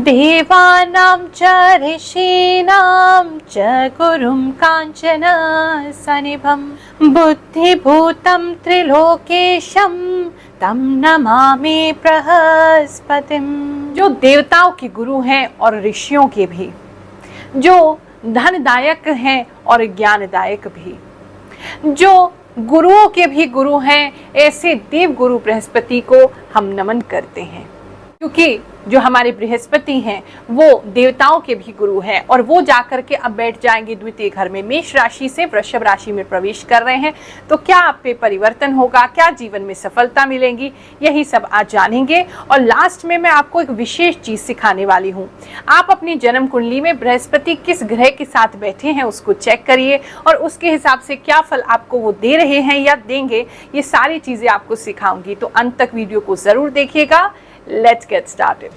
देवानां च ऋषीणां च गुरुं काञ्चन सनिभं बुद्धिभूतं त्रिलोकेशं तं नमामि बृहस्पतिं। जो देवताओं के गुरु हैं और ऋषियों के भी, जो धनदायक हैं और ज्ञानदायक भी, जो गुरुओं के भी गुरु हैं, ऐसे देव गुरु बृहस्पति को हम नमन करते हैं। क्योंकि जो हमारे बृहस्पति हैं वो देवताओं के भी गुरु हैं और वो जाकर के अब बैठ जाएंगे द्वितीय घर में, मेष राशि से वृषभ राशि में प्रवेश कर रहे हैं। तो क्या आप पे परिवर्तन होगा, क्या जीवन में सफलता मिलेगी, यही सब आज जानेंगे। और लास्ट में मैं आपको एक विशेष चीज सिखाने वाली हूँ। आप अपनी जन्म कुंडली में बृहस्पति किस ग्रह के साथ बैठे हैं उसको चेक करिए और उसके हिसाब से क्या फल आपको वो दे रहे हैं या देंगे, ये सारी चीजें आपको सिखाऊंगी। तो अंत तक वीडियो को जरूर देखिएगा। Let's get started.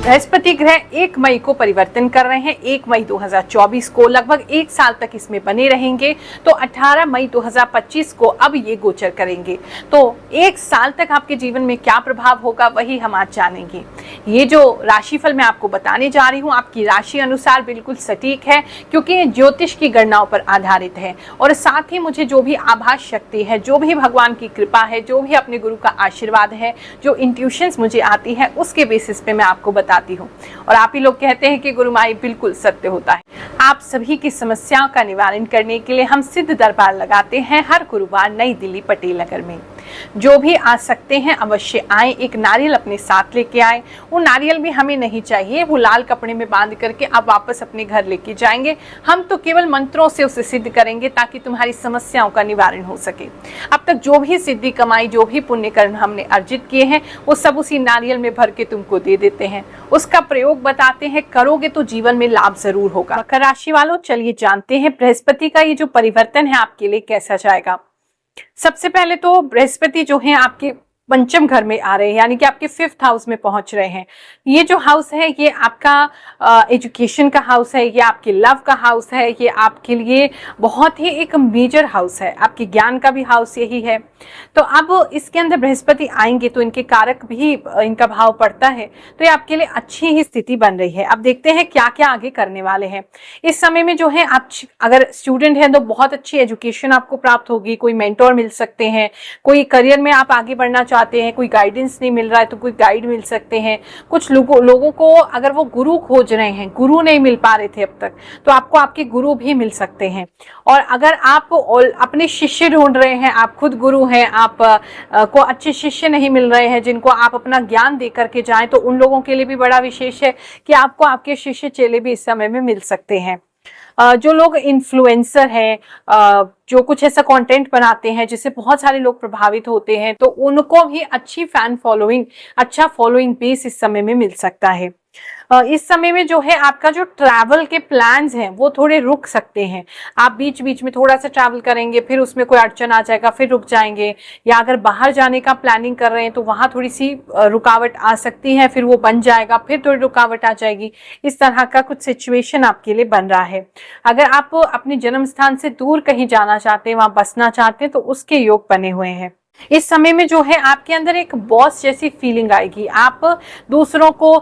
बृहस्पति ग्रह 1 मई को परिवर्तन कर रहे हैं। 1 मई 2024 को लगभग 1 साल तक इसमें बने रहेंगे। तो 18 मई 2025 को अब ये गोचर करेंगे। तो 1 साल तक आपके जीवन में क्या प्रभाव होगा वही हम आज जानेंगे। ये जो राशिफल मैं आपको बताने जा रही हूँ आपकी राशि अनुसार बिल्कुल सटीक है, क्योंकि ये ज्योतिष की गणनाओं पर आधारित है और साथ ही मुझे जो भी आभास शक्ति है, जो भी भगवान की कृपा है, जो भी अपने गुरु का आशीर्वाद है, जो इंट्यूशंस मुझे आती है उसके बेसिस पे मैं आपको बताती हूँ। और आप ही लोग कहते हैं कि गुरुमाई बिल्कुल सत्य होता है। आप सभी की समस्याओं का निवारण करने के लिए हम सिद्ध दरबार लगाते हैं हर गुरुवार नई दिल्ली पटेल नगर में। जो भी आ सकते हैं अवश्य आए। एक नारियल अपने साथ लेके आए। वो नारियल भी हमें नहीं चाहिए, वो लाल कपड़े में बांध करके आप वापस अपने घर लेके जाएंगे। हम तो केवल मंत्रों से उसे सिद्ध करेंगे ताकि तुम्हारी समस्याओं का निवारण हो सके। अब तक जो भी सिद्धि कमाई, जो भी पुण्य कर्म हमने अर्जित किए हैं वो सब उसी नारियल में भर के तुमको दे देते हैं। उसका प्रयोग बताते हैं, करोगे तो जीवन में लाभ जरूर होगा। मकर राशि वालों, चलिए जानते हैं बृहस्पति का ये जो परिवर्तन है आपके लिए कैसा जाएगा। सबसे पहले तो बृहस्पति जो है आपके पंचम घर में आ रहे हैं, यानी कि आपके 5th हाउस में पहुंच रहे हैं। ये जो हाउस है ये आपका एजुकेशन का हाउस है, ये आपके लव का हाउस है, ये आपके लिए बहुत ही एक मेजर हाउस है। आपके ज्ञान का भी हाउस यही है। तो अब इसके अंदर बृहस्पति आएंगे तो इनके कारक भी इनका भाव पड़ता है, तो ये आपके लिए अच्छी ही स्थिति बन रही है। अब देखते हैं क्या क्या आगे करने वाले हैं। इस समय में जो है आप अगर स्टूडेंट हैं तो बहुत अच्छी एजुकेशन आपको प्राप्त होगी, कोई मेंटोर मिल सकते हैं, कोई करियर में आप आगे बढ़ना चाहते हैं, कोई गाइडेंस नहीं मिल रहा है तो कोई गाइड मिल सकते हैं। कुछ लोगों को अगर वो गुरु खोज रहे हैं, गुरु नहीं मिल पा रहे थे अब तक, तो आपको आपके गुरु भी मिल सकते हैं। और अगर आप अपने शिष्य ढूंढ रहे हैं, आप खुद गुरु हैं, आप को अच्छे शिष्य नहीं मिल रहे हैं जिनको आप अपना ज्ञान दे करके जाएं, तो उन लोगों के लिए भी बड़ा विशेष है कि आपको आपके शिष्य चेले भी इस समय में मिल सकते हैं। जो लोग इन्फ्लुएंसर हैं, जो कुछ ऐसा कंटेंट बनाते हैं जिससे बहुत सारे लोग प्रभावित होते हैं, तो उनको भी अच्छी फैन फॉलोइंग, अच्छा फॉलोइंग बेस इस समय में मिल सकता है। इस समय में जो है आपका जो ट्रैवल के प्लान्स हैं वो थोड़े रुक सकते हैं। आप बीच बीच में थोड़ा सा ट्रैवल करेंगे, फिर उसमें कोई अड़चन आ जाएगा, फिर रुक जाएंगे। या अगर बाहर जाने का प्लानिंग कर रहे हैं तो वहां थोड़ी सी रुकावट आ सकती है, फिर वो बन जाएगा, फिर थोड़ी रुकावट आ जाएगी। इस तरह का कुछ सिचुएशन आपके लिए बन रहा है। अगर आप अपने जन्म स्थान से दूर कहीं जाना चाहते हैं, वहां बसना चाहते हैं, तो उसके योग बने हुए हैं। इस समय में जो है आपके अंदर एक बॉस जैसी फीलिंग आएगी। आप दूसरों को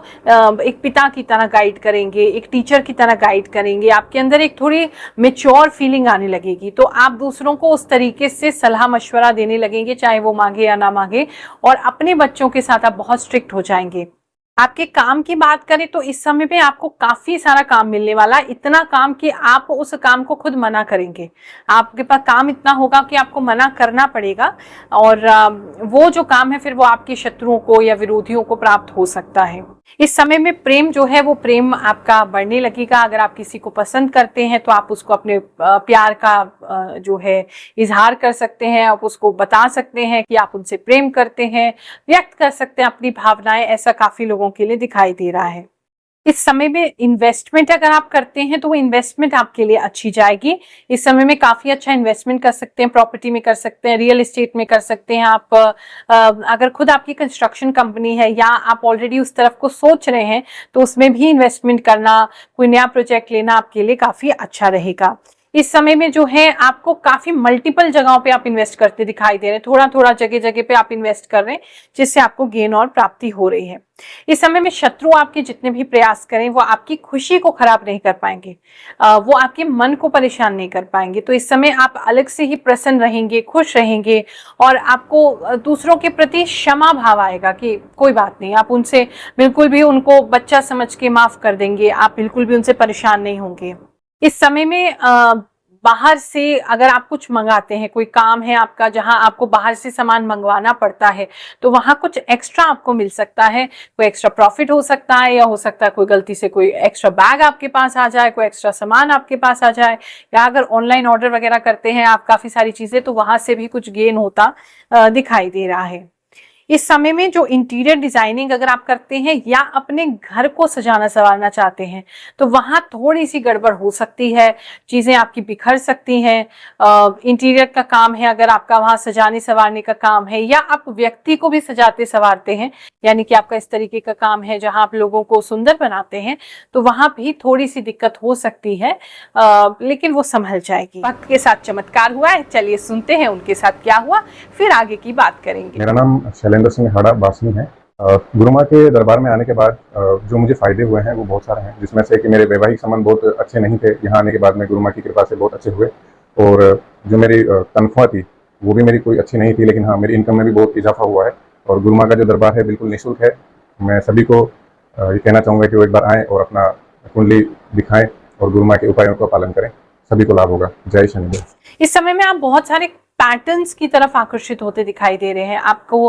एक पिता की तरह गाइड करेंगे, एक टीचर की तरह गाइड करेंगे। आपके अंदर एक थोड़ी मैच्योर फीलिंग आने लगेगी, तो आप दूसरों को उस तरीके से सलाह मशवरा देने लगेंगे, चाहे वो मांगे या ना मांगे। और अपने बच्चों के साथ आप बहुत स्ट्रिक्ट हो जाएंगे। आपके काम की बात करें तो इस समय में आपको काफी सारा काम मिलने वाला है। इतना काम कि आप उस काम को खुद मना करेंगे। आपके पास काम इतना होगा कि आपको मना करना पड़ेगा, और वो जो काम है फिर वो आपके शत्रुओं को या विरोधियों को प्राप्त हो सकता है। इस समय में प्रेम जो है वो प्रेम आपका बढ़ने लगेगा। अगर आप किसी को पसंद करते हैं तो आप उसको अपने प्यार का जो है इजहार कर सकते हैं। आप उसको बता सकते हैं कि आप उनसे प्रेम करते हैं, व्यक्त कर सकते हैं अपनी भावनाएं। ऐसा काफी लोगों के लिए दिखाई दे रहा है। इस समय में इन्वेस्टमेंट अगर आप करते हैं तो वो इन्वेस्टमेंट आपके लिए अच्छी जाएगी। इस समय में काफी अच्छा इन्वेस्टमेंट कर सकते हैं, प्रॉपर्टी में कर सकते हैं, रियल एस्टेट में कर सकते हैं आप। अगर खुद आपकी कंस्ट्रक्शन कंपनी है या आप ऑलरेडी उस तरफ को सोच रहे हैं तो उसमें भी इन्वेस्टमेंट करना, कोई नया प्रोजेक्ट लेना आपके लिए काफी अच्छा रहेगा। इस समय में जो है आपको काफी मल्टीपल जगहों पे आप इन्वेस्ट करते दिखाई दे रहे हैं, थोड़ा थोड़ा जगह जगह पे आप इन्वेस्ट कर रहे हैं, जिससे आपको गेन और प्राप्ति हो रही है। इस समय में शत्रु आपके जितने भी प्रयास करें वो आपकी खुशी को खराब नहीं कर पाएंगे, वो आपके मन को परेशान नहीं कर पाएंगे। तो इस समय आप अलग से ही प्रसन्न रहेंगे, खुश रहेंगे और आपको दूसरों के प्रति क्षमा भाव आएगा कि कोई बात नहीं, आप उनसे बिल्कुल भी उनको बच्चा समझ के माफ कर देंगे, आप बिल्कुल भी उनसे परेशान नहीं होंगे। इस समय में बाहर से अगर आप कुछ मंगाते हैं, कोई काम है आपका जहां आपको बाहर से सामान मंगवाना पड़ता है, तो वहां कुछ एक्स्ट्रा आपको मिल सकता है, कोई एक्स्ट्रा प्रॉफिट हो सकता है, या हो सकता है कोई गलती से कोई एक्स्ट्रा बैग आपके पास आ जाए, कोई एक्स्ट्रा सामान आपके पास आ जाए, या अगर ऑनलाइन ऑर्डर वगैरह करते हैं आप काफी सारी चीजें, तो वहां से भी कुछ गेन होता दिखाई दे रहा है। इस समय में जो इंटीरियर डिजाइनिंग अगर आप करते हैं या अपने घर को सजाना संवारना चाहते हैं, तो वहां थोड़ी सी गड़बड़ हो सकती है, चीजें आपकी बिखर सकती हैं। इंटीरियर का काम है, अगर आपका वहां सजाने संवारने का काम है, या आप व्यक्ति को भी सजाते संवारते हैं, यानी कि आपका इस तरीके का काम है जहां आप लोगों को सुंदर बनाते हैं, तो वहां भी थोड़ी सी दिक्कत हो सकती है, लेकिन वो संभल जाएगी। वक्त के साथ चमत्कार हुआ है, चलिए सुनते हैं उनके साथ क्या हुआ, फिर आगे की बात करेंगे। मेरा नाम शैलेंद्र सिंह हाड़ा बासनी है। गुरु माँ के दरबार में आने के बाद जो मुझे फ़ायदे हुए हैं वो बहुत सारे हैं, जिसमें से कि मेरे वैवाहिक संबंध बहुत अच्छे नहीं थे। यहाँ आने के बाद में गुरु माँ की कृपा से बहुत अच्छे हुए, और जो मेरी तनख्वाह थी वो भी मेरी कोई अच्छी नहीं थी, लेकिन हाँ मेरी इनकम में भी बहुत इजाफा हुआ है। और गुरु माँ का जो दरबार है बिल्कुल निःशुल्क है। मैं सभी को ये कहना चाहूँगा कि वो एक बार आएँ और अपना कुंडली दिखाएं और गुरु माँ के उपायों का पालन करें, सभी को लाभ होगा। जय शनिदेव। इस समय में आप बहुत सारे पैटर्न्स की तरफ आकर्षित होते दिखाई दे रहे हैं, आपको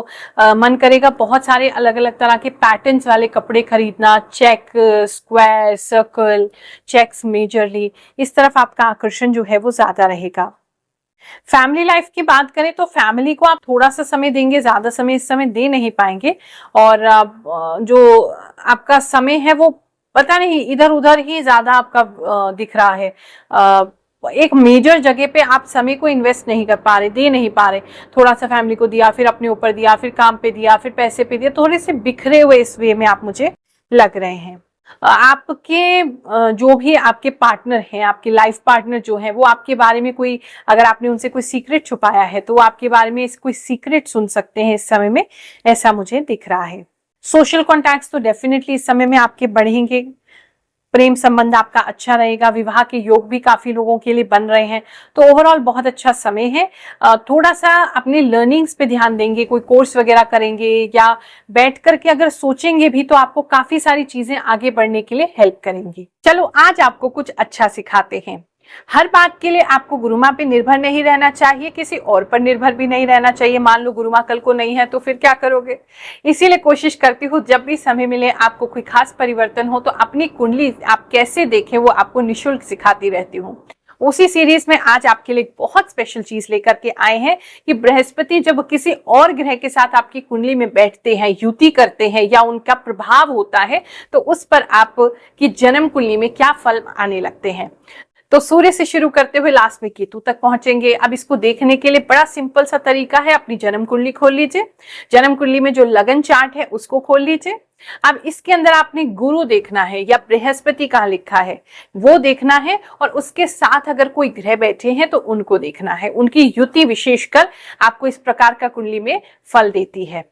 मन करेगा बहुत सारे अलग अलग तरह के पैटर्न्स वाले कपड़े खरीदना, check, square, circle, checks majorly, इस तरफ आपका आकर्षण जो है वो ज्यादा रहेगा। फैमिली लाइफ की बात करें तो फैमिली को आप थोड़ा सा समय देंगे, ज्यादा समय इस समय दे नहीं पाएंगे, और जो आपका समय है वो पता नहीं इधर उधर ही ज्यादा आपका दिख रहा है। एक मेजर जगह पे आप समय को इन्वेस्ट नहीं कर पा रहे, दे नहीं पा रहे। थोड़ा सा फैमिली को दिया, फिर अपने ऊपर दिया, फिर काम पे दिया, फिर पैसे पे दिया, थोड़े से बिखरे हुए इस वे में आप मुझे लग रहे हैं। आपके जो भी आपके पार्टनर हैं, आपके लाइफ पार्टनर जो है, वो आपके बारे में कोई, अगर आपने उनसे कोई सीक्रेट छुपाया है तो वो आपके बारे में कोई सीक्रेट सुन सकते हैं इस समय में, ऐसा मुझे दिख रहा है। सोशल कॉन्टैक्ट्स तो डेफिनेटली इस समय में आपके बढ़ेंगे, प्रेम संबंध आपका अच्छा रहेगा, विवाह के योग भी काफी लोगों के लिए बन रहे हैं। तो ओवरऑल बहुत अच्छा समय है। थोड़ा सा अपने लर्निंग्स पे ध्यान देंगे, कोई कोर्स वगैरह करेंगे या बैठ करके अगर सोचेंगे भी तो आपको काफी सारी चीजें आगे बढ़ने के लिए हेल्प करेंगी। चलो आज आपको कुछ अच्छा सिखाते हैं। हर बात के लिए आपको गुरु माँ पे निर्भर नहीं रहना चाहिए, किसी और पर निर्भर भी नहीं रहना चाहिए। मान लो गुरु माँ कल को नहीं है तो फिर क्या करोगे। इसीलिए कोशिश करती हूँ जब भी समय मिले, आपको कोई खास परिवर्तन हो तो अपनी कुंडली आप कैसे देखें वो आपको निःशुल्क सिखाती रहती हूँ। उसी सीरीज में आज आपके लिए बहुत स्पेशल चीज लेकर के आए हैं कि बृहस्पति जब किसी और ग्रह के साथ आपकी कुंडली में बैठते हैं, युति करते हैं या उनका प्रभाव होता है, तो उस पर आपकी जन्म कुंडली में क्या फल आने लगते हैं। तो सूर्य से शुरू करते हुए लास्ट में केतु तक पहुंचेंगे। अब इसको देखने के लिए बड़ा सिंपल सा तरीका है, अपनी जन्म कुंडली खोल लीजिए। जन्म कुंडली में जो लगन चार्ट है उसको खोल लीजिए। अब इसके अंदर आपने गुरु देखना है या बृहस्पति कहाँ लिखा है वो देखना है, और उसके साथ अगर कोई ग्रह बैठे हैं तो उनको देखना है। उनकी युति विशेषकर आपको इस प्रकार का कुंडली में फल देती है।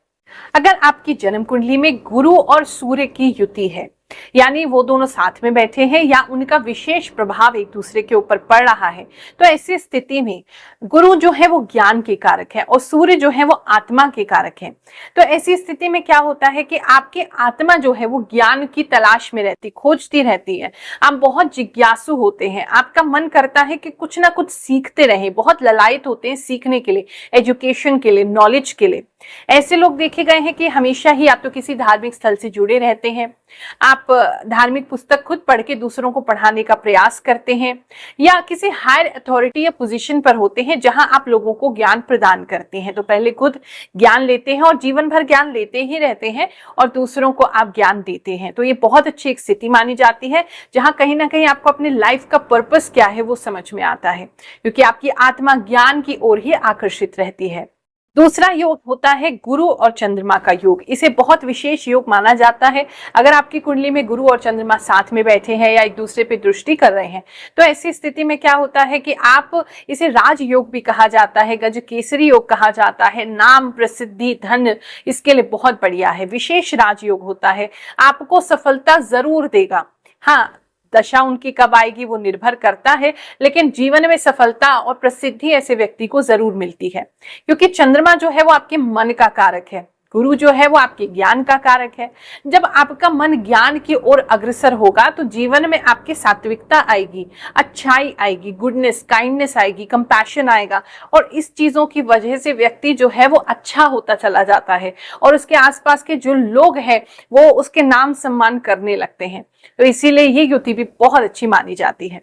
अगर आपकी जन्म कुंडली में गुरु और सूर्य की युति है, यानी वो दोनों साथ में बैठे हैं या उनका विशेष प्रभाव एक दूसरे के ऊपर पड़ रहा है, तो ऐसी स्थिति में गुरु जो है वो ज्ञान के कारक है और सूर्य जो है वो आत्मा के कारक है। तो ऐसी स्थिति में क्या होता है कि आपकी आत्मा जो है वो ज्ञान की तलाश में रहती, खोजती रहती है। आप बहुत जिज्ञासु होते हैं, आपका मन करता है कि कुछ ना कुछ सीखते रहे, बहुत ललायत होते हैं सीखने के लिए, एजुकेशन के लिए, नॉलेज के लिए। ऐसे लोग देखे गए हैं कि हमेशा ही आप तो किसी धार्मिक स्थल से जुड़े रहते हैं, आप आप धार्मिक पुस्तक खुद पढ़ के दूसरों को पढ़ाने का प्रयास करते हैं, या किसी हायर अथॉरिटी या पोजीशन पर होते हैं जहां आप लोगों को ज्ञान प्रदान करते हैं, तो पहले खुद ज्ञान लेते हैं और जीवन भर ज्ञान लेते ही रहते हैं और दूसरों को आप ज्ञान देते हैं। तो ये बहुत अच्छी एक स्थिति मानी जाती है जहां कहीं ना कहीं आपको अपने लाइफ का पर्पस क्या है वो समझ में आता है, क्योंकि आपकी आत्मा ज्ञान की ओर ही आकर्षित रहती है। दूसरा योग होता है गुरु और चंद्रमा का योग। इसे बहुत विशेष योग माना जाता है। अगर आपकी कुंडली में गुरु और चंद्रमा साथ में बैठे हैं या एक दूसरे पे दृष्टि कर रहे हैं, तो ऐसी स्थिति में क्या होता है कि आप इसे राजयोग भी कहा जाता है, गज केसरी योग कहा जाता है, नाम प्रसिद्धि धन इसके लिए बहुत बढ़िया है, विशेष राजयोग होता है, आपको सफलता जरूर देगा। हाँ, दशा उनकी कब आएगी वो निर्भर करता है, लेकिन जीवन में सफलता और प्रसिद्धि ऐसे व्यक्ति को जरूर मिलती है, क्योंकि चंद्रमा जो है वो आपके मन का कारक है, गुरु जो है वो आपके ज्ञान का कारक है। जब आपका मन ज्ञान की ओर अग्रसर होगा तो जीवन में आपकी सात्विकता आएगी, अच्छाई आएगी, गुडनेस काइंडनेस आएगी, कंपैशन आएगा, और इस चीजों की वजह से व्यक्ति जो है वो अच्छा होता चला जाता है और उसके आसपास के जो लोग हैं वो उसके नाम सम्मान करने लगते हैं। तो इसीलिए ये युति भी बहुत अच्छी मानी जाती है।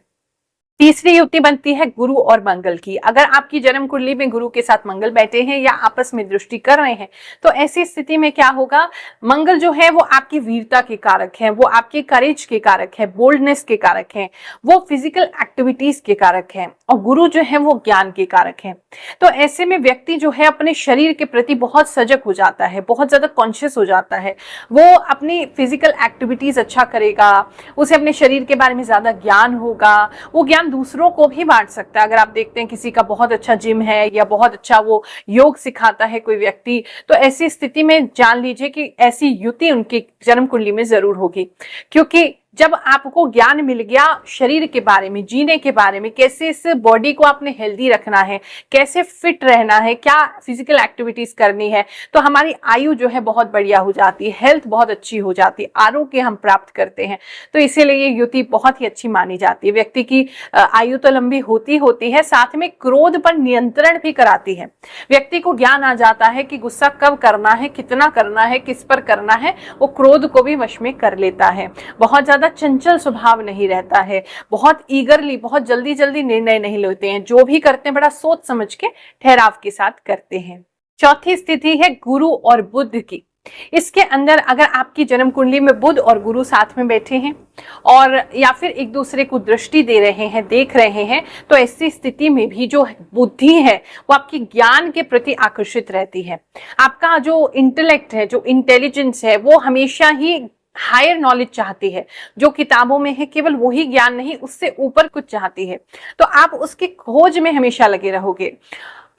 तीसरी युति बनती है गुरु और मंगल की। अगर आपकी जन्म कुंडली में गुरु के साथ मंगल बैठे हैं या आपस में दृष्टि कर रहे हैं, तो ऐसी स्थिति में क्या होगा, मंगल जो है वो आपकी वीरता के कारक है, वो आपके करेज के कारक है, बोल्डनेस के कारक है, वो फिजिकल एक्टिविटीज के कारक है, और गुरु जो है वो ज्ञान के कारक है। तो ऐसे में व्यक्ति जो है अपने शरीर के प्रति बहुत सजग हो जाता है, बहुत ज्यादा कॉन्शियस हो जाता है, वो अपनी फिजिकल एक्टिविटीज अच्छा करेगा, उसे अपने शरीर के बारे में ज्यादा ज्ञान होगा, वो ज्ञान दूसरों को भी बांट सकता है। अगर आप देखते हैं किसी का बहुत अच्छा जिम है या बहुत अच्छा वो योग सिखाता है कोई व्यक्ति, तो ऐसी स्थिति में जान लीजिए कि ऐसी युति उनकी जन्म कुंडली में जरूर होगी, क्योंकि जब आपको ज्ञान मिल गया शरीर के बारे में, जीने के बारे में, कैसे इस बॉडी को आपने हेल्दी रखना है, कैसे फिट रहना है, क्या फिजिकल एक्टिविटीज करनी है, तो हमारी आयु जो है बहुत बढ़िया हो जाती है, हेल्थ बहुत अच्छी हो जाती है, आरोग्य हम प्राप्त करते हैं। तो इसीलिए ये युति बहुत ही अच्छी मानी जाती है। व्यक्ति की आयु तो लंबी होती है, साथ में क्रोध पर नियंत्रण भी कराती है। व्यक्ति को ज्ञान आ जाता है कि गुस्सा कब करना है, कितना करना है, किस पर करना है, वो क्रोध को भी वश में कर लेता है। बहुत ज्यादा चंचल स्वभाव नहीं रहता है, बहुत ईगरली, बहुत जल्दी जल्दी निर्णय नहीं लेते हैं, जो भी करते हैं बड़ा सोच समझ के ठहराव के साथ करते हैं। चौथी स्थिति है गुरु और बुध की। इसके अंदर अगर आपकी जन्म कुंडली में बुध और गुरु साथ में बैठे हैं और या फिर एक दूसरे को दृष्टि दे रहे हैं, देख रहे हैं, तो ऐसी स्थिति में भी जो बुद्धि है वो आपकी ज्ञान के प्रति आकर्षित रहती है। आपका जो इंटेलेक्ट है, जो इंटेलिजेंस है, वो हमेशा ही हायर नॉलेज चाहती है, जो किताबों में है केवल वही ज्ञान नहीं, उससे ऊपर कुछ चाहती है। तो आप उसकी खोज में हमेशा लगे रहोगे।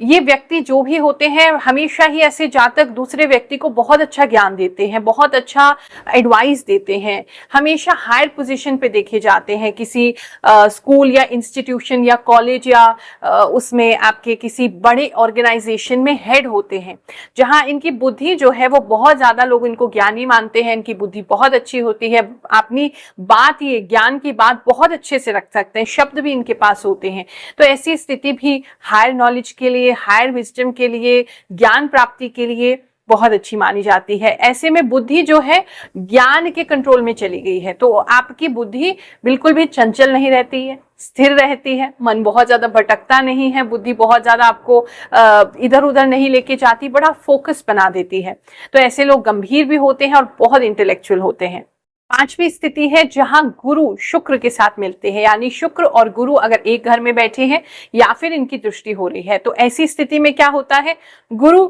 ये व्यक्ति जो भी होते हैं, हमेशा ही ऐसे जातक दूसरे व्यक्ति को बहुत अच्छा ज्ञान देते हैं, बहुत अच्छा एडवाइस देते हैं, हमेशा हायर पोजीशन पे देखे जाते हैं, किसी स्कूल या इंस्टीट्यूशन या कॉलेज या उसमें आपके किसी बड़े ऑर्गेनाइजेशन में हेड होते हैं, जहां इनकी बुद्धि जो है वो बहुत ज्यादा, लोग इनको ज्ञानी मानते हैं, इनकी बुद्धि बहुत अच्छी होती है, अपनी बात, ये ज्ञान की बात बहुत अच्छे से रख सकते हैं, शब्द भी इनके पास होते हैं। तो ऐसी स्थिति भी हायर नॉलेज के लिए, हायर विजडम के लिए, ज्ञान प्राप्ति के लिए बहुत अच्छी मानी जाती है। ऐसे में बुद्धि जो है ज्ञान के कंट्रोल में चली गई है, तो आपकी बुद्धि बिल्कुल भी चंचल नहीं रहती है, स्थिर रहती है, मन बहुत ज्यादा भटकता नहीं है, बुद्धि बहुत ज्यादा आपको इधर उधर नहीं लेके जाती, बड़ा फोकस बना देती है। तो ऐसे लोग गंभीर भी होते हैं और बहुत इंटेलेक्चुअल होते हैं। पांचवी स्थिति है जहां गुरु शुक्र के साथ मिलते हैं, यानी शुक्र और गुरु अगर एक घर में बैठे हैं या फिर इनकी दृष्टि हो रही है, तो ऐसी स्थिति में क्या होता है, गुरु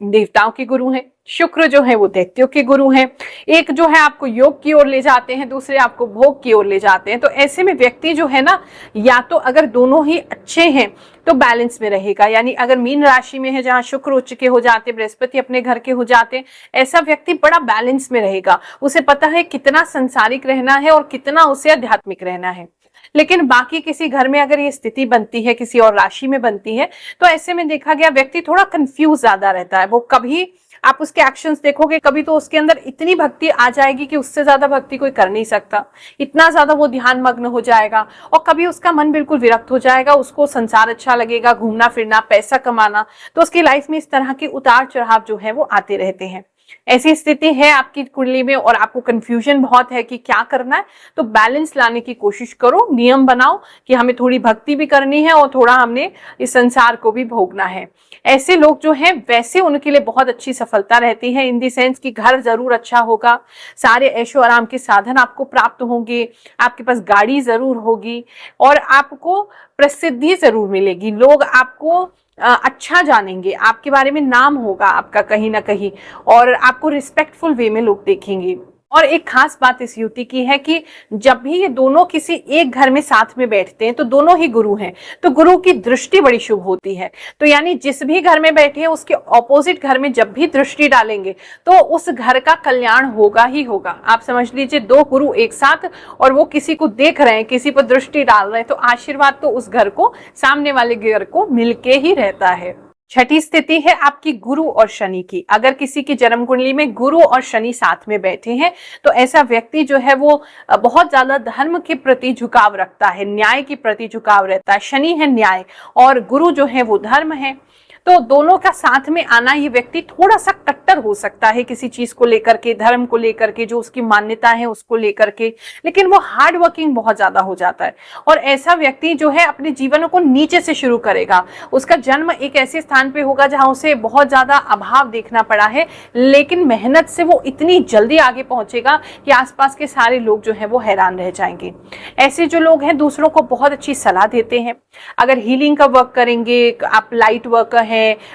देवताओं के गुरु हैं, शुक्र जो है वो दैत्यों के गुरु हैं। एक जो है आपको योग की ओर ले जाते हैं, दूसरे आपको भोग की ओर ले जाते हैं। तो ऐसे में व्यक्ति जो है ना, या तो अगर दोनों ही अच्छे हैं तो बैलेंस में रहेगा, यानी अगर मीन राशि में है जहां शुक्र उच्च के हो जाते, बृहस्पति अपने घर के हो जाते, ऐसा व्यक्ति बड़ा बैलेंस में रहेगा। उसे पता है कितना संसारिक रहना है और कितना उसे आध्यात्मिक रहना है। लेकिन बाकी किसी घर में अगर ये स्थिति बनती है, किसी और राशि में बनती है, तो ऐसे में देखा गया व्यक्ति थोड़ा कंफ्यूज ज्यादा रहता है। वो कभी आप उसके एक्शंस देखोगे, कभी तो उसके अंदर इतनी भक्ति आ जाएगी कि उससे ज्यादा भक्ति कोई कर नहीं सकता, इतना ज्यादा वो ध्यान मग्न हो जाएगा, और कभी उसका मन बिल्कुल विरक्त हो जाएगा, उसको संसार अच्छा लगेगा, घूमना फिरना, पैसा कमाना। तो उसकी लाइफ में इस तरह के उतार चढ़ाव जो है वो आते रहते हैं। ऐसी स्थिति है आपकी कुंडली में और आपको कंफ्यूजन बहुत है कि क्या करना है, तो बैलेंस लाने की कोशिश करो, नियम बनाओ कि हमें थोड़ी भक्ति भी करनी है और थोड़ा हमने इस संसार को भी भोगना है। ऐसे लोग जो हैं वैसे उनके लिए बहुत अच्छी सफलता रहती है, इन दी सेंस कि घर जरूर अच्छा होगा, सारे ऐशो आराम के साधन आपको प्राप्त होंगे, आपके पास गाड़ी जरूर होगी और आपको प्रसिद्धि जरूर मिलेगी। लोग आपको अच्छा जानेंगे, आपके बारे में नाम होगा आपका कहीं ना कहीं और आपको रिस्पेक्टफुल वे में लोग देखेंगे। और एक खास बात इस युति की है कि जब भी ये दोनों किसी एक घर में साथ में बैठते हैं तो दोनों ही गुरु हैं, तो गुरु की दृष्टि बड़ी शुभ होती है। तो यानी जिस भी घर में बैठे हैं उसके ऑपोजिट घर में जब भी दृष्टि डालेंगे तो उस घर का कल्याण होगा ही होगा। आप समझ लीजिए, दो गुरु एक साथ और वो किसी को देख रहे हैं, किसी पर दृष्टि डाल रहे हैं, तो आशीर्वाद तो उस घर को, सामने वाले घर को मिलके ही रहता है। छठी स्थिति है आपकी गुरु और शनि की। अगर किसी की जन्म कुंडली में गुरु और शनि साथ में बैठे हैं तो ऐसा व्यक्ति जो है वो बहुत ज्यादा धर्म के प्रति झुकाव रखता है, न्याय के प्रति झुकाव रहता है। शनि है न्याय और गुरु जो है वो धर्म है, तो दोनों का साथ में आना, ये व्यक्ति थोड़ा सा कट्टर हो सकता है किसी चीज को लेकर के, धर्म को लेकर के, जो उसकी मान्यता है उसको लेकर के, लेकिन वो हार्ड वर्किंग बहुत ज्यादा हो जाता है। और ऐसा व्यक्ति जो है अपने जीवन को नीचे से शुरू करेगा। उसका जन्म एक ऐसे स्थान पे होगा जहां उसे बहुत ज्यादा अभाव देखना पड़ा है, लेकिन मेहनत से वो इतनी जल्दी आगे पहुंचेगा कि आसपास के सारे लोग जो है वो हैरान रह जाएंगे। ऐसे जो लोग हैं दूसरों को बहुत अच्छी सलाह देते हैं। अगर हीलिंग का वर्क करेंगे, आप लाइट वर्कर हैं,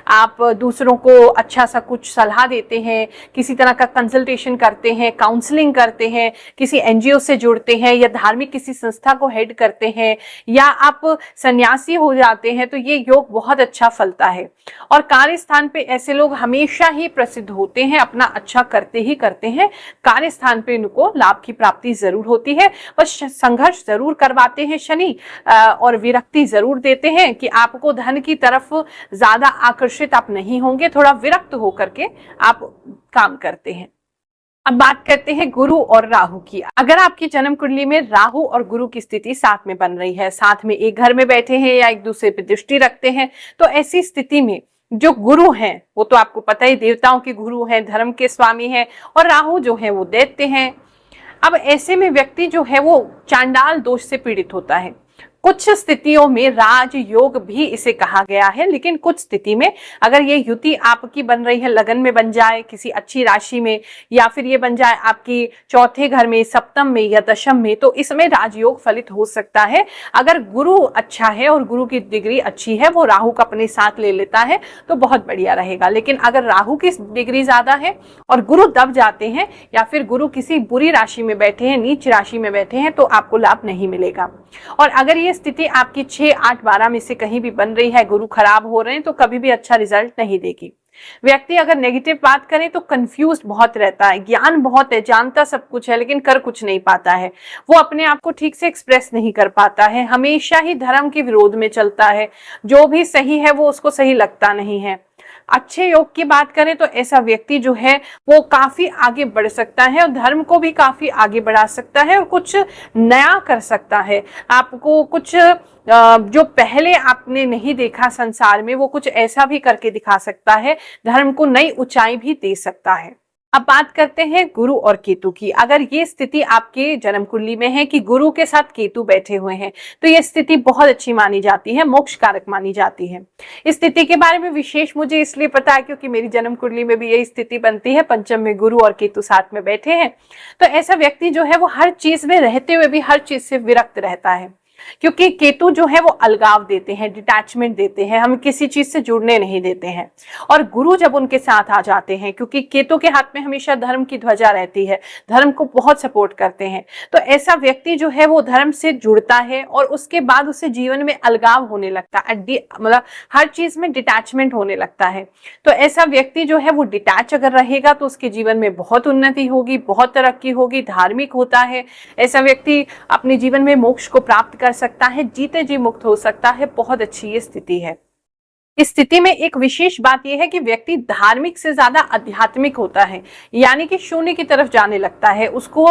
आप दूसरों को अच्छा सा कुछ सलाह देते हैं, किसी तरह का कंसल्टेशन करते हैं, काउंसलिंग करते हैं, किसी एनजीओ से जुड़ते हैं या धार्मिक किसी संस्था को हेड करते हैं या आप सन्यासी हो जाते हैं, तो ये योग बहुत अच्छा फलता है। और कार्य स्थान पे ऐसे लोग हमेशा ही प्रसिद्ध होते हैं, अपना अच्छा करते ही करते हैं। कार्य स्थान पे इनको लाभ की प्राप्ति जरूर होती है, बस संघर्ष जरूर करवाते हैं शनि और विरक्ति जरूर देते हैं कि आपको धन की तरफ ज्यादा आकर्षित आप नहीं होंगे, थोड़ा विरक्त होकर के आप काम करते हैं। अब बात करते हैं गुरु और राहु की। अगर आपकी जन्म कुंडली में राहु और गुरु की स्थिति साथ में बन रही है, साथ में एक घर में बैठे हैं या एक दूसरे पर दृष्टि रखते हैं, तो ऐसी स्थिति में जो गुरु हैं वो तो आपको पता ही देवताओं के गुरु हैं, धर्म के स्वामी हैं, और राहु जो है वो दैत्य हैं। अब ऐसे में व्यक्ति जो है वो चांडाल दोष से पीड़ित होता है। कुछ स्थितियों में राजयोग भी इसे कहा गया है, लेकिन कुछ स्थिति में अगर ये युति आपकी बन रही है, लगन में बन जाए, किसी अच्छी राशि में, या फिर ये बन जाए आपकी चौथे घर में, सप्तम में या दशम में, तो इसमें राजयोग फलित हो सकता है। अगर गुरु अच्छा है और गुरु की डिग्री अच्छी है, वो राहु का अपने साथ ले लेता है तो बहुत बढ़िया रहेगा। लेकिन अगर राहु की डिग्री ज्यादा है और गुरु दब जाते हैं या फिर गुरु किसी बुरी राशि में बैठे हैं, नीच राशि में बैठे हैं, तो आपको लाभ नहीं मिलेगा। और अगर ये स्थिति आपकी 6, 8, 12 में से कहीं भी बन रही है, गुरु खराब हो रहे हैं, तो कभी भी अच्छा रिजल्ट नहीं देगी। व्यक्ति अगर नेगेटिव बात करे तो कंफ्यूज बहुत रहता है, ज्ञान बहुत है, जानता सब कुछ है, लेकिन कर कुछ नहीं पाता है। वो अपने आप को ठीक से एक्सप्रेस नहीं कर पाता है, हमेशा ही धर्म के विरोध में चलता है, जो भी सही है वो उसको सही लगता नहीं है। अच्छे योग की बात करें तो ऐसा व्यक्ति जो है वो काफी आगे बढ़ सकता है और धर्म को भी काफी आगे बढ़ा सकता है और कुछ नया कर सकता है। आपको कुछ जो पहले आपने नहीं देखा संसार में, वो कुछ ऐसा भी करके दिखा सकता है, धर्म को नई ऊंचाई भी दे सकता है। अब बात करते हैं गुरु और केतु की। अगर ये स्थिति आपके जन्म कुंडली में है कि गुरु के साथ केतु बैठे हुए हैं, तो ये स्थिति बहुत अच्छी मानी जाती है, मोक्ष कारक मानी जाती है। इस स्थिति के बारे में विशेष मुझे इसलिए पता है क्योंकि मेरी जन्म कुंडली में भी यही स्थिति बनती है, पंचम में गुरु और केतु साथ में बैठे हैं। तो ऐसा व्यक्ति जो है वो हर चीज में रहते हुए भी हर चीज से विरक्त रहता है, क्योंकि केतु जो है वो अलगाव देते हैं, डिटैचमेंट देते हैं, हम किसी चीज से जुड़ने नहीं देते हैं। और गुरु जब उनके साथ आ जाते हैं, क्योंकि केतु के हाथ में हमेशा धर्म की ध्वजा रहती है, धर्म को बहुत सपोर्ट करते हैं, तो ऐसा व्यक्ति जो है वो धर्म से जुड़ता है और उसके बाद उसे जीवन में अलगाव होने लगता है, मतलब हर चीज में डिटैचमेंट होने लगता है। तो ऐसा व्यक्ति जो है वो डिटैच अगर रहेगा तो उसके जीवन में बहुत उन्नति होगी, बहुत तरक्की होगी, धार्मिक होता है। ऐसा व्यक्ति अपने जीवन में मोक्ष को प्राप्त कर सकता है, जीते जी मुक्त हो सकता है। बहुत अच्छी ये स्थिति है। इस स्थिति में एक विशेष बात यह है कि व्यक्ति धार्मिक से ज्यादा आध्यात्मिक होता है, यानी कि शून्य की तरफ जाने लगता है। उसको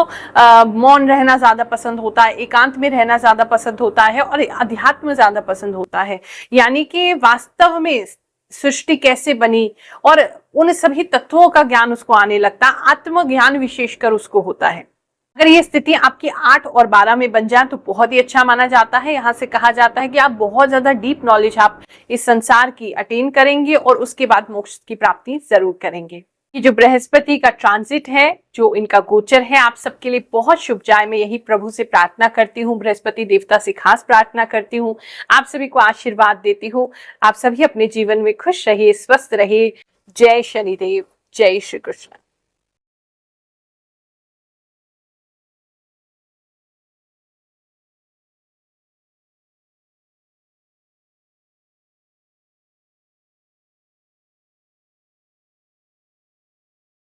मौन रहना ज्यादा पसंद होता है, एकांत में रहना ज्यादा पसंद होता है और अध्यात्म ज्यादा पसंद होता है। यानी कि वास्तव में सृष्टि कैसे बनी और उन सभी तत्वों का ज्ञान उसको आने लगता, आत्मज्ञान विशेषकर उसको होता है। अगर ये स्थिति आपकी 8 और 12 में बन जाए तो बहुत ही अच्छा माना जाता है। यहाँ से कहा जाता है कि आप बहुत ज्यादा डीप नॉलेज आप इस संसार की अटेन करेंगे और उसके बाद मोक्ष की प्राप्ति जरूर करेंगे। ये जो बृहस्पति का ट्रांजिट है, जो इनका गोचर है, आप सबके लिए बहुत शुभ जाए। मैं यही प्रभु से प्रार्थना करती हूँ, बृहस्पति देवता से खास प्रार्थना करती हूँ, आप सभी को आशीर्वाद देती हूँ। आप सभी अपने जीवन में खुश रहिए, स्वस्थ रहिए। जय शनिदेव, जय श्री कृष्ण।